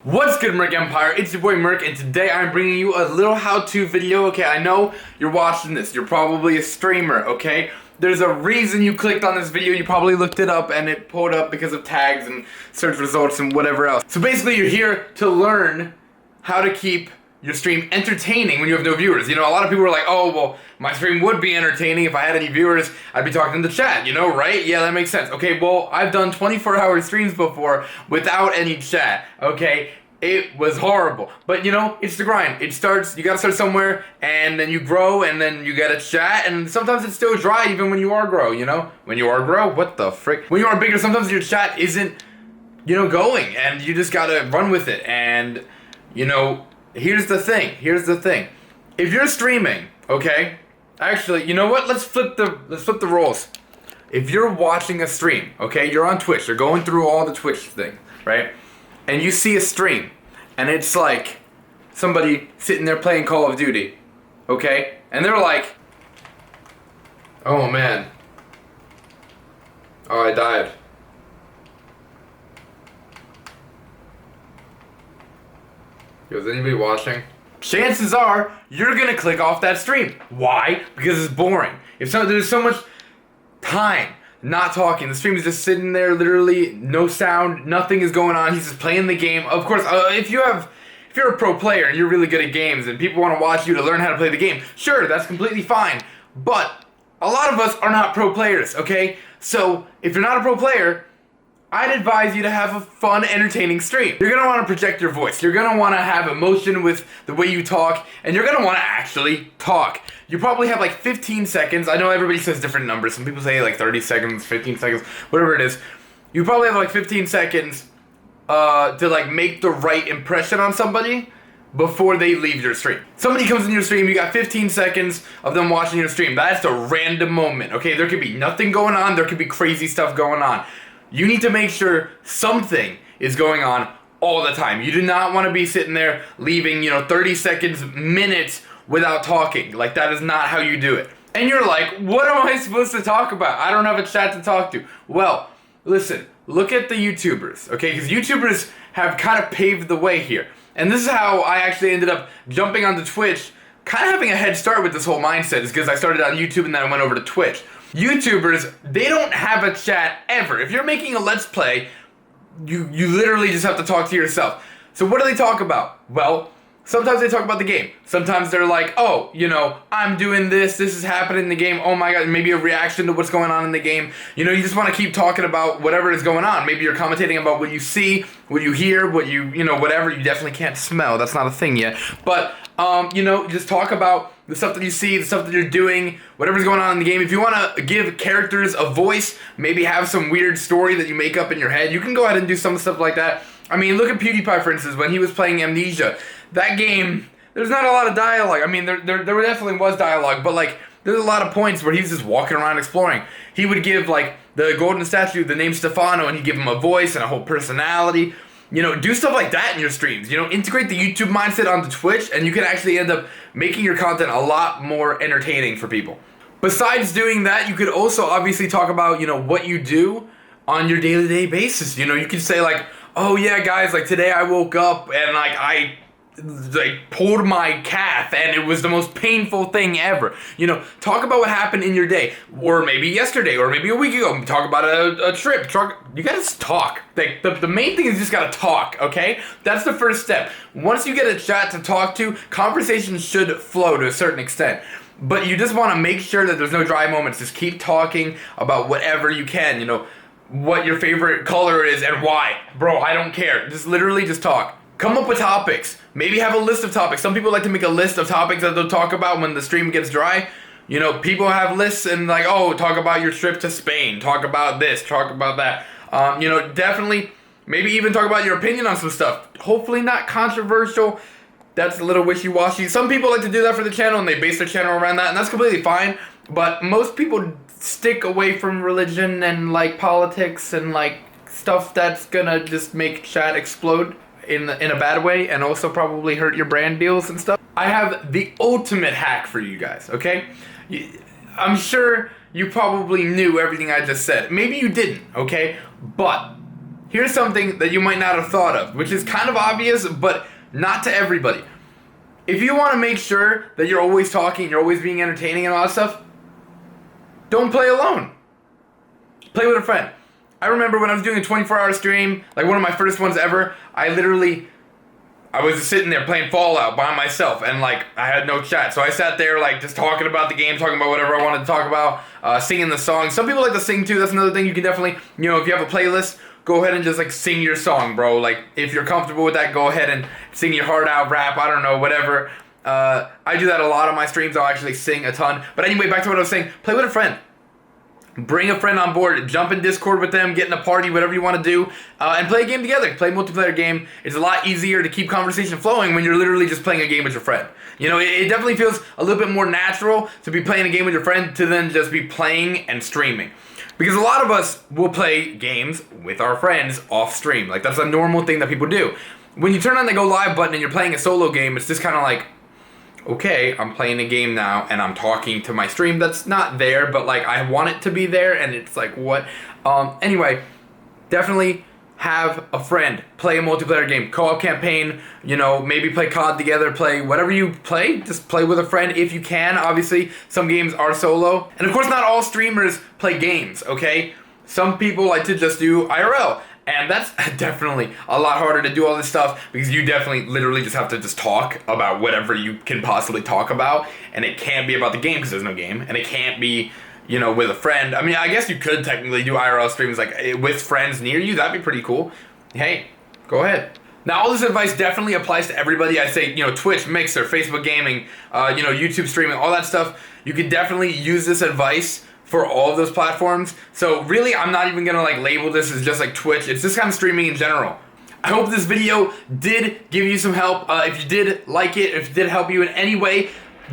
What's good, Merc Empire? It's your boy Merc, and today I'm bringing you a little how-to video. Okay, I know you're watching this. You're probably a streamer, okay? There's a reason you clicked on this video. You probably looked it up, and it pulled up because of tags and search results and whatever else. So basically, you're here to learn how to keep your stream entertaining when you have no viewers. You know, a lot of people are like, oh, well, my stream would be entertaining if I had any viewers. I'd be talking in the chat, you know, right? Yeah, that makes sense. Okay, well, I've done 24-hour streams before without any chat, okay? It was horrible. But, you know, it's the grind. It starts, you gotta start somewhere, and then you grow, and then you get a chat, and sometimes it's still dry even when you are grow, you know? When you are grow, what the frick? When you are bigger, sometimes your chat isn't, you know, going, and you just gotta run with it, and, you know, here's the thing. If you're streaming, okay? Actually, you know what? Let's flip the roles. If you're watching a stream, okay? You're on Twitch. You're going through all the Twitch thing, right? And you see a stream, and it's like somebody sitting there playing Call of Duty, okay? And they're like, oh man. Oh, I died. Yo, is anybody watching? Chances are, you're gonna click off that stream. Why? Because it's boring. There's so much time not talking. The stream is just sitting there, literally, no sound, nothing is going on. He's just playing the game. Of course, if you're a pro player and you're really good at games and people want to watch you to learn how to play the game, sure, that's completely fine. But a lot of us are not pro players, okay? So if you're not a pro player, I'd advise you to have a fun, entertaining stream. You're gonna wanna project your voice. You're gonna wanna have emotion with the way you talk, and you're gonna wanna actually talk. You probably have like 15 seconds. I know everybody says different numbers. Some people say like 30 seconds, 15 seconds, whatever it is. You probably have like 15 seconds to like make the right impression on somebody before they leave your stream. Somebody comes in your stream, you got 15 seconds of them watching your stream. That's a random moment, okay? There could be nothing going on. There could be crazy stuff going on. You need to make sure something is going on all the time. You do not want to be sitting there leaving, 30 seconds, minutes without talking. Like, that is not how you do it. And you're like, what am I supposed to talk about? I don't have a chat to talk to. Well, listen, look at the YouTubers, okay? Because YouTubers have kind of paved the way here. And this is how I actually ended up jumping onto Twitch, kind of having a head start with this whole mindset, is because I started on YouTube and then I went over to Twitch. YouTubers, they don't have a chat ever. If you're making a Let's Play, you literally just have to talk to yourself. So what do they talk about? Well, sometimes they talk about the game. Sometimes they're like, oh, I'm doing this is happening in the game, oh my god, maybe a reaction to what's going on in the game. You just want to keep talking about whatever is going on. Maybe you're commentating about what you see, what you hear, what whatever. You definitely can't smell, that's not a thing yet. But, just talk about the stuff that you see, the stuff that you're doing, whatever's going on in the game. If you want to give characters a voice, maybe have some weird story that you make up in your head, you can go ahead and do some stuff like that. I mean, look at PewDiePie, for instance, when he was playing Amnesia. That game, there's not a lot of dialogue. I mean, there definitely was dialogue, but, like, there's a lot of points where he's just walking around exploring. He would give, like, the golden statue the name Stefano, and he'd give him a voice and a whole personality. Do stuff like that in your streams. Integrate the YouTube mindset onto Twitch, and you can actually end up making your content a lot more entertaining for people. Besides doing that, you could also obviously talk about, what you do on your day-to-day basis. You could say, like, oh yeah, guys, like, today I woke up and, like, I pulled my calf and it was the most painful thing ever. Talk about what happened in your day, or maybe yesterday, or maybe a week ago. Talk about a trip. You gotta talk. Like, the main thing is you just gotta talk, okay? That's the first step. Once you get a chat to talk to, conversations should flow to a certain extent. But you just want to make sure that there's no dry moments. Just keep talking about whatever you can, what your favorite color is and why. Bro, I don't care. Just talk. Come up with topics. Maybe have a list of topics. Some people like to make a list of topics that they'll talk about when the stream gets dry. People have lists and like, oh, talk about your trip to Spain. Talk about this. Talk about that. Definitely, maybe even talk about your opinion on some stuff. Hopefully not controversial. That's a little wishy-washy. Some people like to do that for the channel and they base their channel around that, and that's completely fine. But most people stick away from religion and like politics and like stuff that's gonna just make chat explode in a bad way, and also probably hurt your brand deals and stuff. I have the ultimate hack for you guys, okay? I'm sure you probably knew everything I just said. Maybe you didn't, okay? But here's something that you might not have thought of, which is kind of obvious, but not to everybody. If you want to make sure that you're always talking, you're always being entertaining and all that stuff, don't play alone. Play with a friend. I remember when I was doing a 24-hour stream, like one of my first ones ever, I was just sitting there playing Fallout by myself, and like I had no chat, so I sat there like just talking about the game, talking about whatever I wanted to talk about, singing the song. Some people like to sing too. That's another thing. You can definitely, if you have a playlist, go ahead and just like sing your song, bro. Like if you're comfortable with that, go ahead and sing your heart out, rap, I don't know, whatever. I do that a lot on my streams. I'll actually sing a ton. But anyway, back to what I was saying. Play with a friend. Bring a friend on board, jump in Discord with them, get in a party, whatever you want to do, and play a game together. Play a multiplayer game. It's a lot easier to keep conversation flowing when you're literally just playing a game with your friend. It definitely feels a little bit more natural to be playing a game with your friend to then just be playing and streaming. Because a lot of us will play games with our friends off stream. Like, that's a normal thing that people do. When you turn on the go live button and you're playing a solo game, it's just kind of like, okay, I'm playing a game now and I'm talking to my stream that's not there, but like I want it to be there, and it's like, what? Anyway, definitely have a friend. Play a multiplayer game. Co-op campaign, maybe play COD together, play whatever you play. Just play with a friend if you can. Obviously, some games are solo. And of course, not all streamers play games, okay? Some people like to just do IRL. And that's definitely a lot harder to do all this stuff because you definitely literally just have to just talk about whatever you can possibly talk about. And it can't be about the game because there's no game. And it can't be, with a friend. I mean, I guess you could technically do IRL streams like with friends near you. That'd be pretty cool. Hey, go ahead. Now, all this advice definitely applies to everybody. I say, Twitch, Mixer, Facebook gaming, YouTube streaming, all that stuff. You could definitely use this advice for all of those platforms. So really, I'm not even gonna like label this as just like Twitch. It's just kind of streaming in general. I hope this video did give you some help. If you did like it, if it did help you in any way,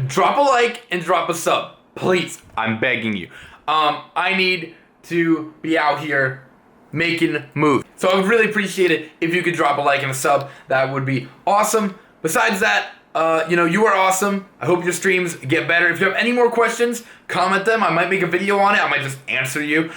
drop a like and drop a sub. Please, I'm begging you. I need to be out here making moves. So I would really appreciate it if you could drop a like and a sub. That would be awesome. Besides that, you are awesome. I hope your streams get better. If you have any more questions, comment them. I might make a video on it. I might just answer you.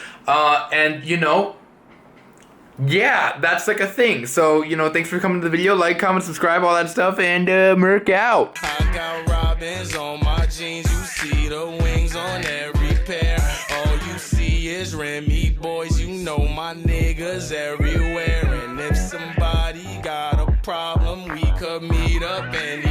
Yeah, that's like a thing. So, thanks for coming to the video. Like, comment, subscribe, all that stuff, and Merc out. I got robins on my jeans. You see the wings on every pair. All you see is Remy boys. You know my niggas everywhere. And if somebody got a problem, we could meet up and